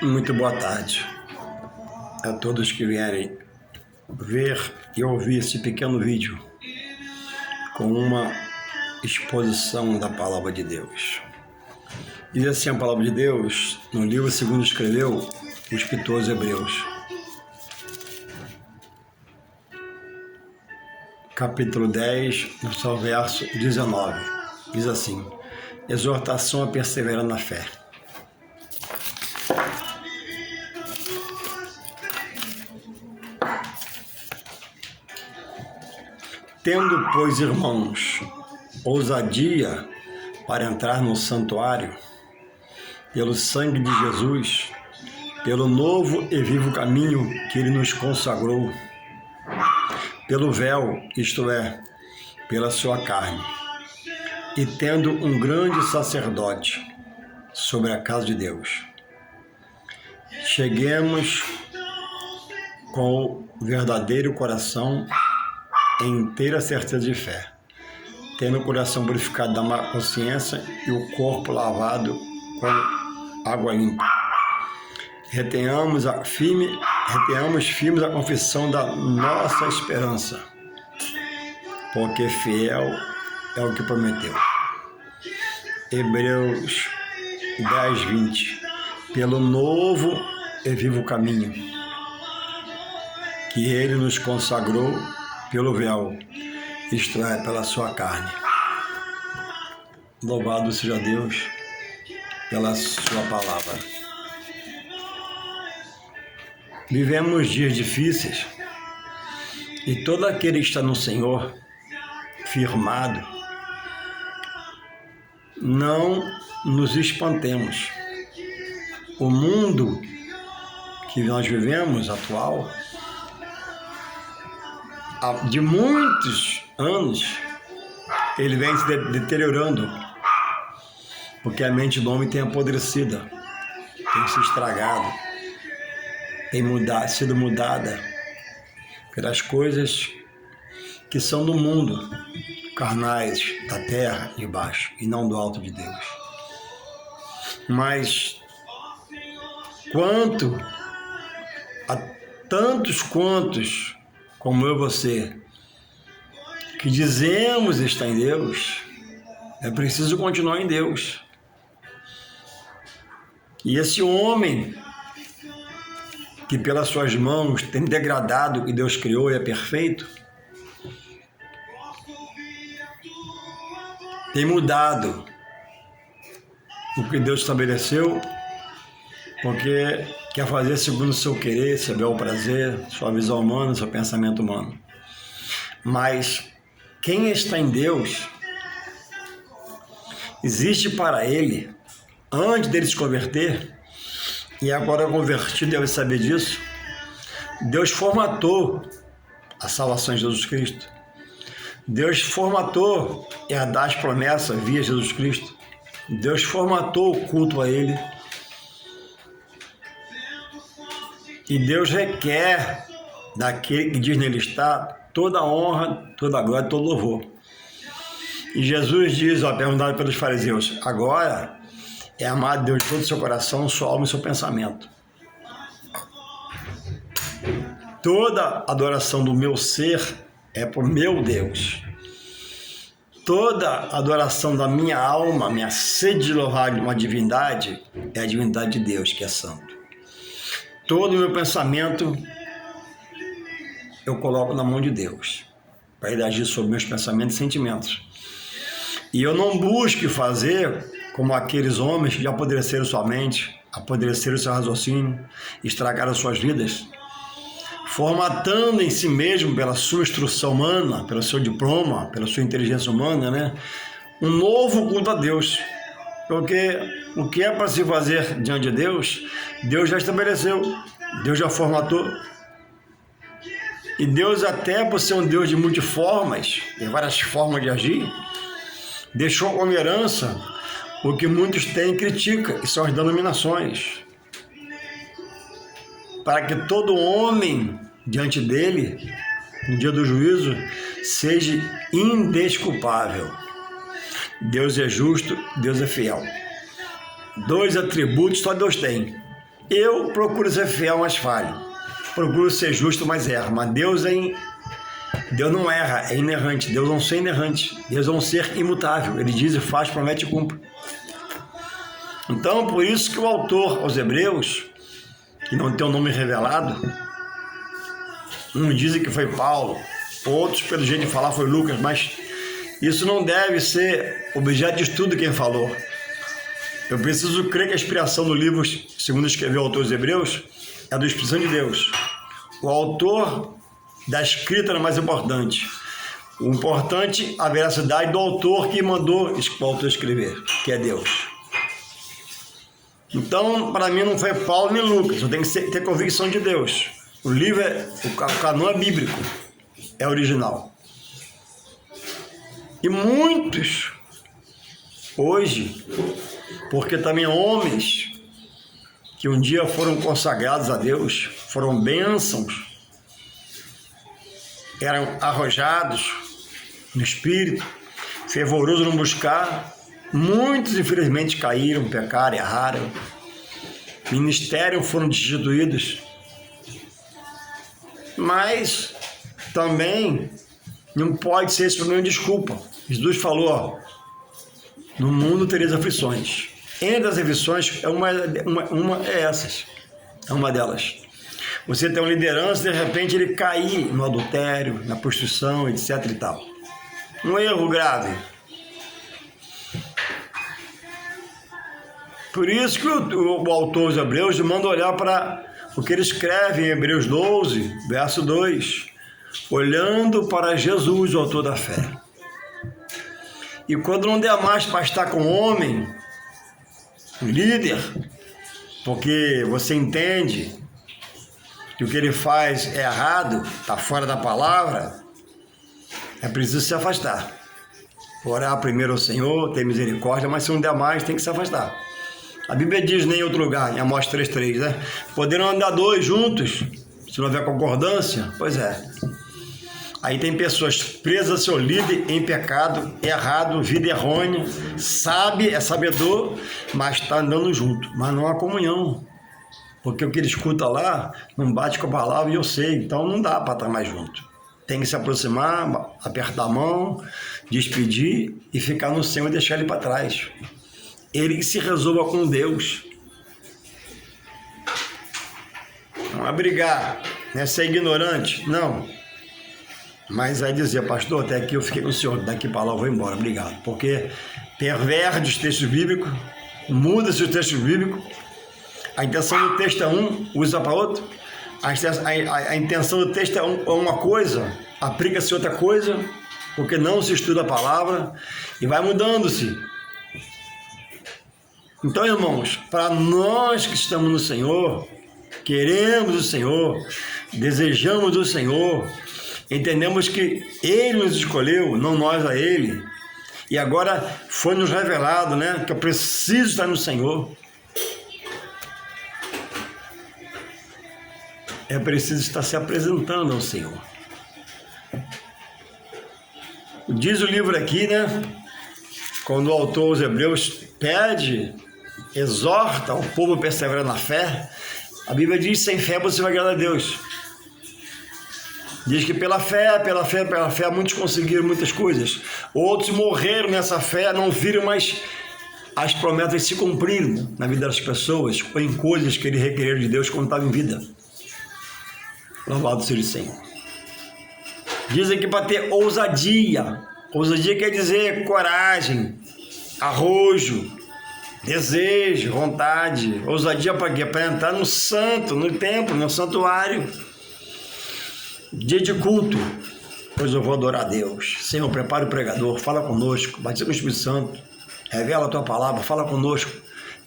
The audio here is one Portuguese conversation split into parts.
Muito boa tarde a todos que vierem ver e ouvir esse pequeno vídeo com uma exposição da Palavra de Deus. Diz assim a Palavra de Deus no livro segundo escreveu o escritor aos Hebreus, capítulo 10, no seu verso 19. Diz assim: exortação a perseverar na fé. Tendo, pois, irmãos, ousadia para entrar no santuário, pelo sangue de Jesus, pelo novo e vivo caminho que Ele nos consagrou, pelo véu, isto é, pela sua carne, e tendo um grande sacerdote sobre a casa de Deus, cheguemos com o verdadeiro coração em inteira certeza de fé, tendo o coração purificado da má consciência e o corpo lavado com água limpa. Retenhamos firmes a confissão da nossa esperança, porque fiel é o que prometeu. Hebreus 10, 20. Pelo novo e vivo caminho que Ele nos consagrou pelo véu, isto é, pela sua carne. Louvado seja Deus pela sua palavra. Vivemos dias difíceis e todo aquele que está no Senhor, firmado, não nos espantemos. O mundo que nós vivemos, atual, de muitos anos, ele vem se deteriorando, porque a mente do homem tem apodrecida, tem se estragado, tem sido mudada pelas coisas que são do mundo, carnais, da terra de baixo, e não do alto de Deus. Mas quanto a tantos quantos como eu e você, que dizemos estar em Deus, é preciso continuar em Deus. E esse homem, que pelas suas mãos tem degradado o que Deus criou e é perfeito, tem mudado o que Deus estabeleceu, porque quer fazer segundo o seu querer, seu bel prazer, sua visão humana, seu pensamento humano. Mas quem está em Deus, existe para ele, antes dele se converter, e agora convertido deve saber disso, Deus formatou a salvação de Jesus Cristo. Deus formatou herdar as promessas via Jesus Cristo. Deus formatou o culto a Ele. E Deus requer daquele que diz nele está toda a honra, toda a glória, todo louvor. E Jesus diz, perguntado pelos fariseus, agora é amar Deus de todo o seu coração, sua alma e seu pensamento. Toda adoração do meu ser é para o meu Deus. Toda adoração da minha alma, minha sede de louvar uma divindade, é a divindade de Deus, que é santo. Todo o meu pensamento eu coloco na mão de Deus, para Ele agir sobre meus pensamentos e sentimentos. E eu não busco fazer como aqueles homens que já apodreceram sua mente, apodreceram seu raciocínio, estragaram suas vidas, formatando em si mesmo, pela sua instrução humana, pelo seu diploma, pela sua inteligência humana, um novo culto a Deus. Porque o que é para se fazer diante de Deus, Deus já estabeleceu, Deus já formatou. E Deus, até por ser um Deus de multiformas, tem várias formas de agir, deixou como herança o que muitos têm e criticam, que são as denominações. Para que todo homem, diante dele, no dia do juízo, seja indesculpável. Deus é justo, Deus é fiel. Dois atributos só Deus tem: Eu procuro ser fiel, mas falho. Procuro ser justo, mas erro. Mas Deus não erra, é inerrante. Deus é um ser inerrante. Deus é um ser imutável. Ele diz e faz, promete e cumpre. Então, por isso que o autor aos Hebreus, que não tem o nome revelado, uns dizem que foi Paulo, outros, pelo jeito de falar, foi Lucas, mas isso não deve ser objeto de estudo quem falou. Eu preciso crer que a inspiração do livro, segundo escreveu o autor dos Hebreus, é do Espírito Santo de Deus. O autor da escrita é mais importante. O importante, a veracidade do autor que mandou o autor escrever, que é Deus. Então, para mim, não foi Paulo nem Lucas, eu tenho que ter convicção de Deus. O livro, o canão é bíblico, é original. E muitos, hoje, porque também homens que um dia foram consagrados a Deus, foram bênçãos, eram arrojados no espírito, fervorosos no buscar, muitos infelizmente caíram, pecaram, erraram, ministérios foram destituídos, mas também não pode ser esse problema de desculpa. Jesus falou, ó, no mundo tereis aflições. Entre as aflições, uma é essas. É uma delas. Você tem uma liderança, de repente ele cair no adultério, na prostituição, etc e tal. Um erro grave. Por isso que o autor dos Hebreus manda olhar para o que ele escreve em Hebreus 12, verso 2. Olhando para Jesus, o autor da fé. E quando não der mais para estar com o homem, o líder, porque você entende que o que ele faz é errado, está fora da palavra, é preciso se afastar. Orar primeiro ao Senhor, ter misericórdia, mas se não der mais, tem que se afastar. A Bíblia diz nem em outro lugar, em Amós 3,3, né? Poderão andar dois juntos, se não houver concordância? Pois é. Aí tem pessoas presas ao seu líder em pecado, errado, vida errônea, sabe, é sabedor, mas está andando junto, mas não há comunhão. Porque o que ele escuta lá não bate com a palavra e eu sei, então não dá para estar mais junto. Tem que se aproximar, apertar a mão, despedir e ficar no Senhor e deixar ele para trás. Ele que se resolva com Deus. Não é brigar, não é ser ignorante, não. Mas aí dizer, pastor, até aqui eu fiquei com o senhor, daqui para lá eu vou embora, obrigado. Porque perverte os textos bíblicos, muda-se os textos bíblicos, a intenção do texto é um, usa para outro, a intenção do texto é uma coisa, aplica-se outra coisa, porque não se estuda a palavra e vai mudando-se. Então, irmãos, para nós que estamos no Senhor, queremos o Senhor, desejamos o Senhor, entendemos que Ele nos escolheu, não nós a Ele, e agora foi nos revelado, né, que eu preciso estar no Senhor. É preciso estar se apresentando ao Senhor. Diz o livro aqui, né, quando o autor aos Hebreus pede, exorta o povo a perseverar na fé, a Bíblia diz, sem fé você vai agradar a Deus. Diz que pela fé, muitos conseguiram muitas coisas. Outros morreram nessa fé, não viram mais as promessas se cumpriram na vida das pessoas, ou em coisas que eles requereram de Deus quando estavam em vida. Louvado seja o Senhor. Dizem que para ter ousadia, ousadia quer dizer coragem, arrojo, desejo, vontade. Ousadia para quê? Para entrar no santo, no templo, no santuário. Dia de culto, pois eu vou adorar a Deus. Senhor, prepara o pregador, fala conosco, batiza com o Espírito Santo, revela a tua palavra, fala conosco.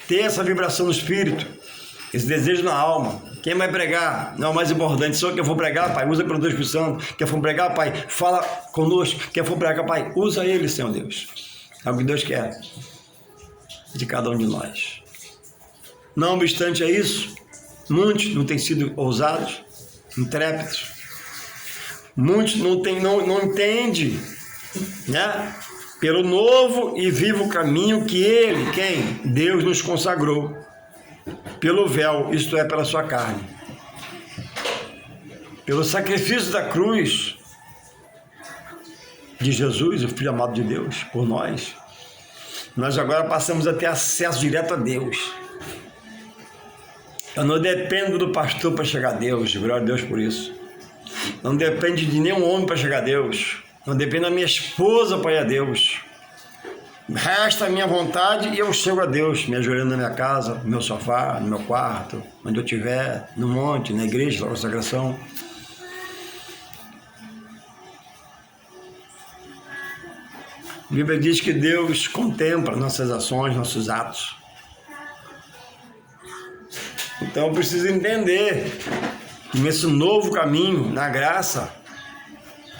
Ter essa vibração no Espírito, esse desejo na alma. Quem vai pregar não é o mais importante. Só que eu for pregar, Pai, usa pelo teu Espírito Santo. Quem for pregar, Pai, fala conosco. Quem for pregar, Pai, usa ele, Senhor Deus. É o que Deus quer de cada um de nós. Não obstante a isso, muitos não têm sido ousados, intrépidos. Muitos não entendem, né? Pelo novo e vivo caminho que Ele, quem? Deus nos consagrou. pelo véu, isto é, pela sua carne. Pelo sacrifício da cruz de Jesus, o Filho amado de Deus, por nós agora passamos a ter acesso direto a Deus. Eu não dependo do pastor para chegar a Deus, glória a Deus por isso. Não depende de nenhum homem para chegar a Deus. Não depende da minha esposa para ir a Deus. Resta a minha vontade e eu chego a Deus, me ajoelhando na minha casa, no meu sofá, no meu quarto, onde eu estiver, no monte, na igreja, na consagração. A Bíblia diz que Deus contempla nossas ações, nossos atos. Então eu preciso entender que nesse novo caminho, na graça,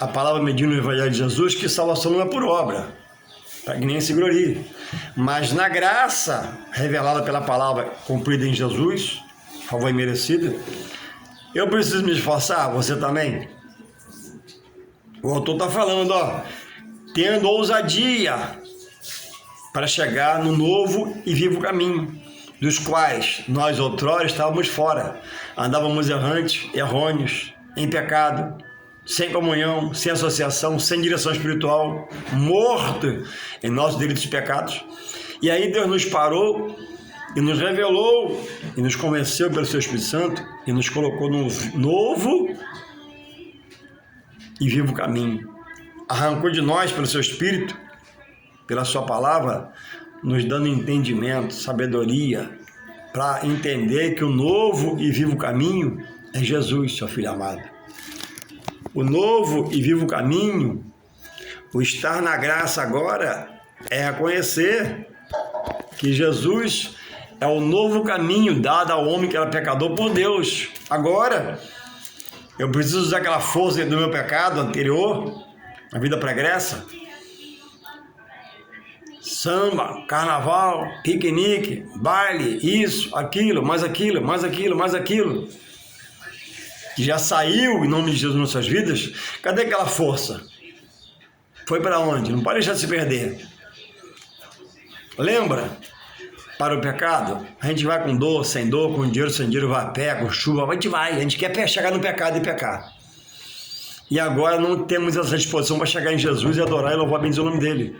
a palavra me diz no Evangelho de Jesus que salvação não é por obra, para que nem se glorie. Mas na graça revelada pela palavra cumprida em Jesus, favor imerecido, eu preciso me esforçar, você também. O autor está falando, tendo ousadia para chegar no novo e vivo caminho, dos quais nós outrora estávamos fora, andávamos errantes, errôneos, em pecado, sem comunhão, sem associação, sem direção espiritual, morto em nossos delitos e pecados. E aí Deus nos parou e nos revelou e nos convenceu pelo seu Espírito Santo e nos colocou no novo e vivo caminho. Arrancou de nós pelo seu Espírito, pela sua palavra, nos dando entendimento, sabedoria, para entender que o novo e vivo caminho é Jesus, seu Filho amado. O novo e vivo caminho, o estar na graça agora, é reconhecer que Jesus é o novo caminho dado ao homem que era pecador por Deus. Agora, eu preciso usar aquela força do meu pecado anterior, a vida pregressa, samba, carnaval, piquenique, baile, isso, aquilo, mais aquilo, mais aquilo, mais aquilo, que já saiu em nome de Jesus nas nossas vidas. Cadê aquela força? Foi para onde? Não pode deixar de se perder. Lembra? Para o pecado, a gente vai com dor, sem dinheiro, vai a pé, com chuva, a gente quer chegar no pecado e pecar. E agora não temos essa disposição para chegar em Jesus e adorar e louvar bem o nome dele.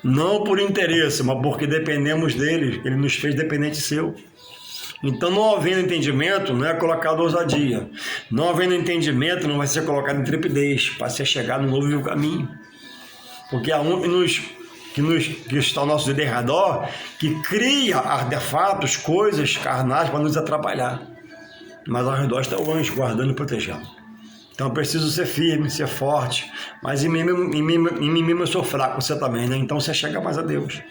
Não por interesse, mas porque dependemos dele, ele nos fez dependente seu. Então, não havendo entendimento, não é colocado ousadia. Não havendo entendimento, não vai ser colocado intrepidez, para ser chegar no novo caminho. Porque há um que está ao nosso derredor, que cria artefatos, coisas carnais para nos atrapalhar. Mas ao redor está o anjo guardando e protegendo. Então eu preciso ser firme, ser forte, mas em mim mesmo eu sou fraco, você também, né? Então você chega mais a Deus.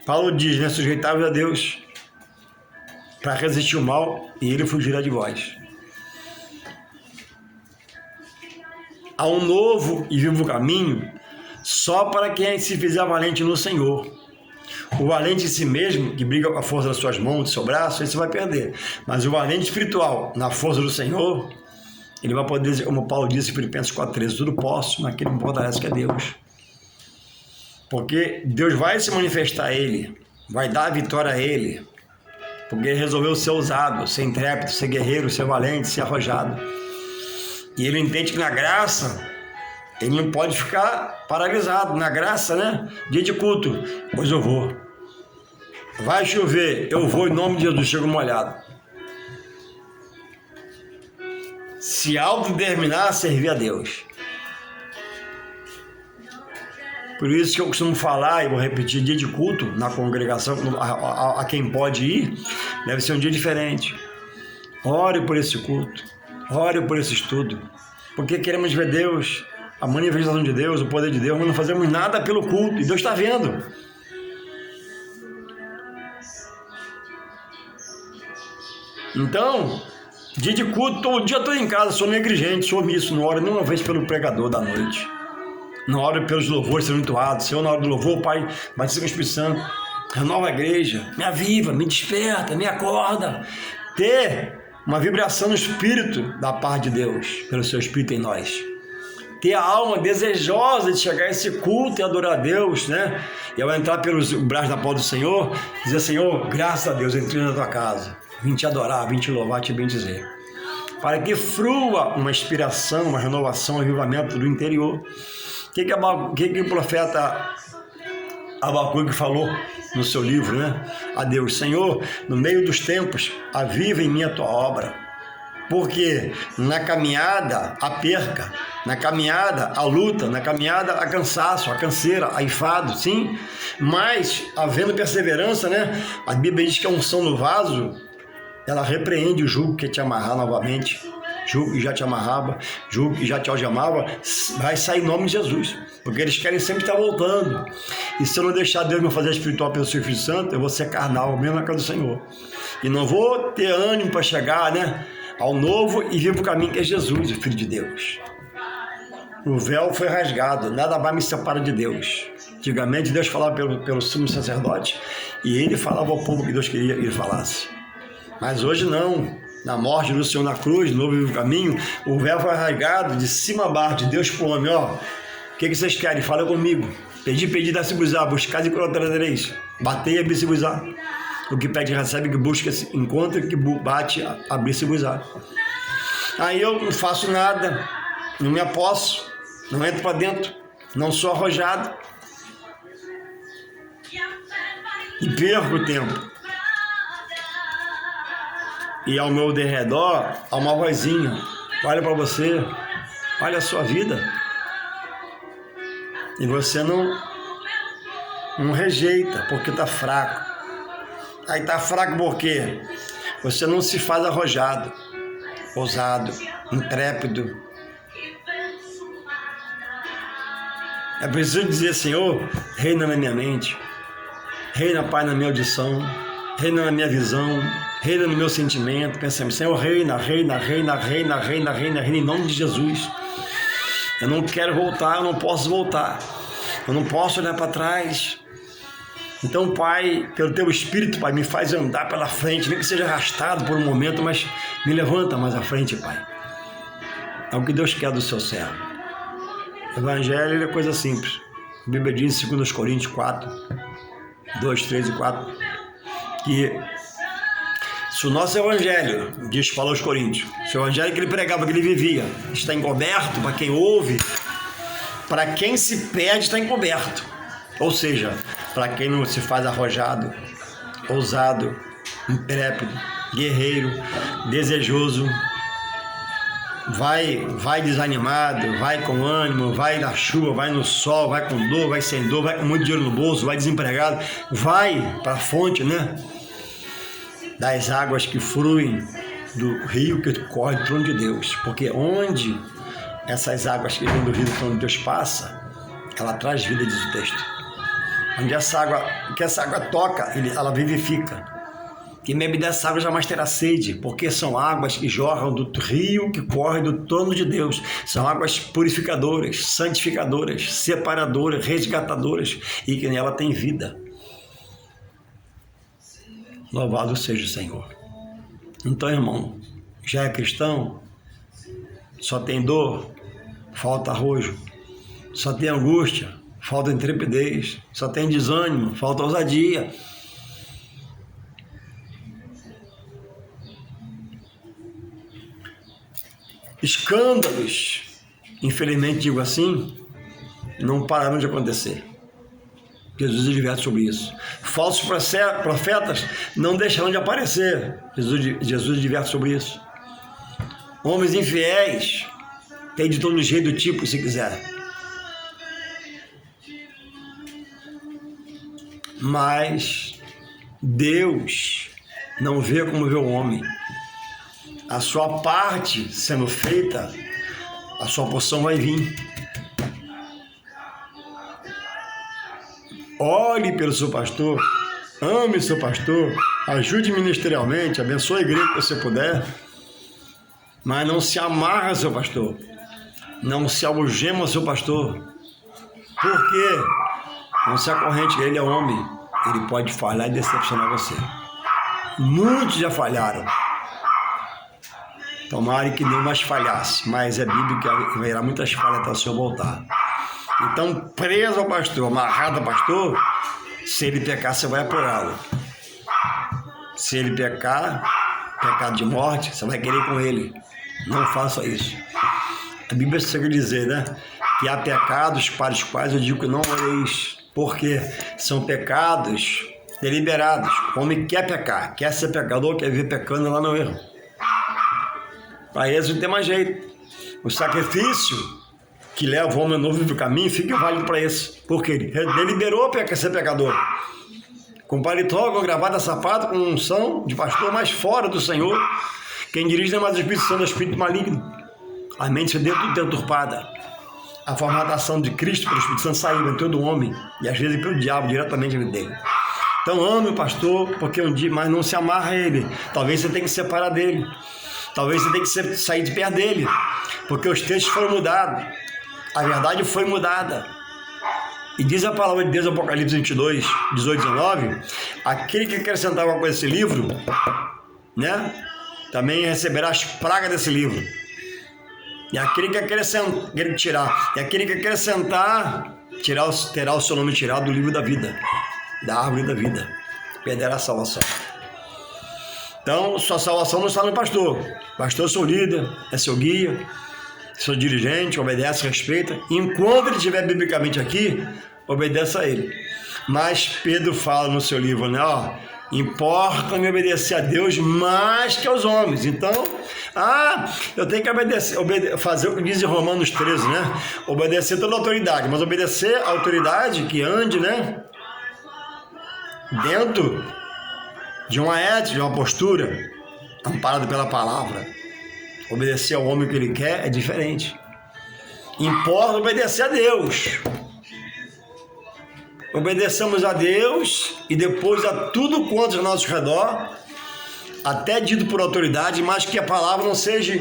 Paulo diz, né? Sujeitai-vos a Deus para resistir o mal e ele fugirá de vós. Há um novo e vivo caminho só para quem se fizer valente no Senhor. O valente em si mesmo, que briga com a força das suas mãos, do seu braço, esse vai perder. Mas o valente espiritual, na força do Senhor, ele vai poder dizer, como Paulo disse em Filipenses 4,13, tudo posso naquele que me fortalece, que é Deus. Porque Deus vai se manifestar a ele, vai dar a vitória a ele, porque ele resolveu ser ousado, ser intrépido, ser guerreiro, ser valente, ser arrojado. E ele entende que na graça, ele não pode ficar paralisado. Na graça, né? Dia de culto, pois eu vou. Vai chover, eu vou em nome de Jesus, chego molhado. Se autodeterminar a servir a Deus. Por isso que eu costumo falar, e vou repetir, dia de culto na congregação, a quem pode ir, deve ser um dia diferente. Ore por esse culto, ore por esse estudo, porque queremos ver Deus, a manifestação de Deus, o poder de Deus, mas não fazemos nada pelo culto, e Deus está vendo. Então, dia de culto, todo dia estou em casa, sou negligente, sou omisso, não oro nenhuma vez pelo pregador da noite. Não oro pelos louvores sendo entoados. Senhor, na hora do louvor, Pai, batiza com o Espírito Santo, renova a igreja, me aviva, me desperta, me acorda. Ter uma vibração no Espírito da parte de Deus, pelo seu Espírito em nós. ter a alma desejosa de chegar a esse culto e adorar a Deus, né? E ao entrar pelos braços da porta do Senhor, dizer: Senhor, graças a Deus, entrei na tua casa, vim te adorar, vim te louvar, te bendizer. Para que frua uma inspiração, uma renovação, um avivamento do interior. O que o profeta Abacuque falou no seu livro, né? A Deus: Senhor, no meio dos tempos, aviva em mim a tua obra. Porque na caminhada a perca, na caminhada a luta, na caminhada a cansaço, a canseira, a enfado, sim. Mas, havendo perseverança, né? A Bíblia diz que a unção no vaso, ela repreende o jugo que te amarrar novamente. Jugo que já te amarrava, jugo que já te algemava, vai sair em nome de Jesus. Porque eles querem sempre estar voltando. E se eu não deixar Deus me fazer espiritual pelo seu Espírito Santo, eu vou ser carnal, mesmo na casa do Senhor. E não vou ter ânimo para chegar, né, ao novo e vivo caminho que é Jesus, o Filho de Deus. O véu foi rasgado, nada vai me separar de Deus. Antigamente Deus falava pelo sumo sacerdote e ele falava ao povo que Deus queria que ele falasse. Mas hoje não. Na morte do Senhor na cruz, no novo e vivo caminho, o véu foi rasgado de cima a baixo, de Deus para o homem. Ó, o que vocês querem? Fala comigo. Pedi, dá-se-vos-á, buscar e encontrareis. Batei e abri-se-vos-á. O que pede recebe, que busca encontra, que bate, abrir-se-vos-á. Aí eu não faço nada, não me aposso, não entro para dentro, não sou arrojado. E perco o tempo. E ao meu derredor há uma vozinha: olha para você, olha a sua vida. E você não rejeita, porque está fraco. Aí está fraco por quê? Você não se faz arrojado, ousado, intrépido. É preciso dizer: Senhor, reina na minha mente, reina, Pai, na minha audição, reina na minha visão, reina no meu sentimento, pensamento. Senhor, reina em nome de Jesus. Eu não quero voltar, eu não posso voltar, eu não posso olhar para trás. Então, Pai, pelo Teu Espírito, Pai, me faz andar pela frente, nem que seja arrastado por um momento, mas me levanta mais à frente, Pai. É o que Deus quer do seu servo. O Evangelho é coisa simples. A Bíblia diz em 2 Coríntios 4, 2, 3 e 4, que se o nosso Evangelho, diz que falou aos Coríntios, se o Evangelho que ele pregava, que ele vivia, está encoberto para quem ouve, para quem se perde está encoberto. Ou seja, para quem não se faz arrojado, ousado, intrépido, guerreiro, desejoso, vai desanimado, vai com ânimo, vai na chuva, vai no sol, vai com dor, vai sem dor, vai com muito dinheiro no bolso, vai desempregado, vai para a fonte, né, das águas que fluem do rio que corre do trono de Deus. Porque onde essas águas que vêm do rio do trono de Deus passa, ela traz vida, diz o texto. Onde essa água toca, ela vivifica. Quem bebe dessa água jamais terá sede, porque são águas que jorram do rio que corre do trono de Deus. São águas purificadoras, santificadoras, separadoras, resgatadoras, e que nela tem vida. Louvado seja o Senhor. Então, irmão, já é cristão? Só tem dor? Falta arrojo. Só tem angústia? Falta intrepidez. Só tem desânimo? Falta ousadia. Escândalos, infelizmente digo assim, não pararam de acontecer. Jesus adverte sobre isso. Falsos profetas não deixarão de aparecer. Jesus adverte sobre isso. Homens infiéis, tem de todo jeito do tipo, se quiser. Mas Deus não vê como vê o homem. A sua parte sendo feita, a sua porção vai vir. Ore pelo seu pastor, ame seu pastor, ajude ministerialmente, abençoe a igreja que você puder, mas não se amarra ao seu pastor, não se algema ao seu pastor. Por quê? Não se acorrente, ele é homem, ele pode falhar e decepcionar você. Muitos já falharam. Tomara que não mais falhasse, mas é bíblico que haverá muitas falhas até o Senhor voltar. Então, preso ao pastor, amarrado ao pastor, se ele pecar, você vai apurá-lo. Se ele pecar, pecado de morte, você vai querer ir com ele. Não faça isso. A Bíblia chega a dizer, né? Que há pecados para os quais eu digo que não oreis. Porque são pecados deliberados. O homem quer pecar, quer ser pecador, quer viver pecando lá no erro. Para eles não tem mais jeito. O sacrifício que leva o homem novo para o caminho fica válido para esse. Porque ele deliberou ser pecador. Com paletó, com gravata, sapato, com unção de pastor, mais fora do Senhor. Quem dirige não é mais o Espírito Santo, é o Espírito maligno. A mente de Deus tudo deturpada. A formatação de Cristo pelo Espírito Santo saiu em todo homem. E às vezes pelo diabo, diretamente dele. Então ame o pastor, porque um dia, mas não se amarra a ele. Talvez você tenha que se separar dele. Talvez você tenha que sair de perto dele. Porque os textos foram mudados. A verdade foi mudada. E diz a palavra de Deus, Apocalipse 22, 18, 19, aquele que acrescentar alguma coisa a esse livro, né, também receberá as pragas desse livro. E aquele que acrescentar, terá o seu nome tirado do livro da vida, da árvore da vida, perderá a salvação. Então, sua salvação não está no pastor. O pastor é seu líder, é seu guia, seu dirigente, obedece, respeita. Enquanto ele estiver biblicamente aqui, obedeça a ele. Mas Pedro fala no seu livro, né? Importa-me obedecer a Deus mais que aos homens. Então, eu tenho que fazer o que diz em Romanos 13, né? Obedecer toda a autoridade, mas obedecer a autoridade que ande, né? Dentro de uma ética, de uma postura, amparado pela palavra. Obedecer ao homem que ele quer é diferente. Importa obedecer a Deus. Obedecemos a Deus e depois a tudo quanto ao nosso redor, até dito por autoridade, mas que a palavra não seja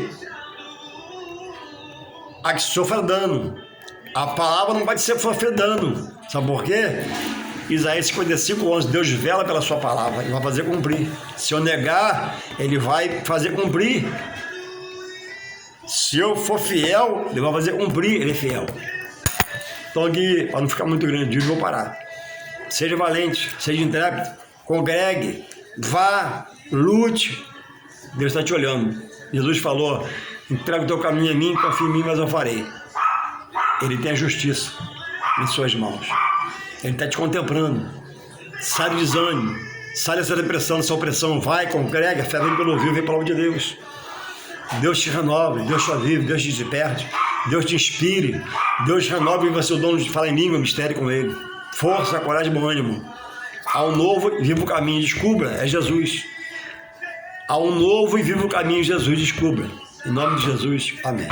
a que sofra dano. A palavra não pode sofrer dano. Sabe por quê? Isaías 55, 11, Deus vela pela sua palavra, ele vai fazer cumprir. Se eu negar, ele vai fazer cumprir. Se eu for fiel, ele vai fazer cumprir, ele é fiel. Então aqui, para não ficar muito grande, eu vou parar. Seja valente, seja intrépido, congregue, vá, lute. Deus está te olhando. Jesus falou, entrega o teu caminho a mim, confia em mim, mas eu farei. Ele tem a justiça em suas mãos. Ele está te contemplando. Sai do desânimo, sai dessa depressão, dessa opressão, vai, congrega, fé vem pelo ouvido, vem pela palavra de Deus. Deus te renove, Deus te avive, Deus te desperte, Deus te inspire, Deus renove você o dom de falar em língua, mistério com ele. Força, coragem e bom ânimo. Há um novo e vivo caminho, descubra, é Jesus. Há um novo e vivo caminho, Jesus, descubra. Em nome de Jesus, amém.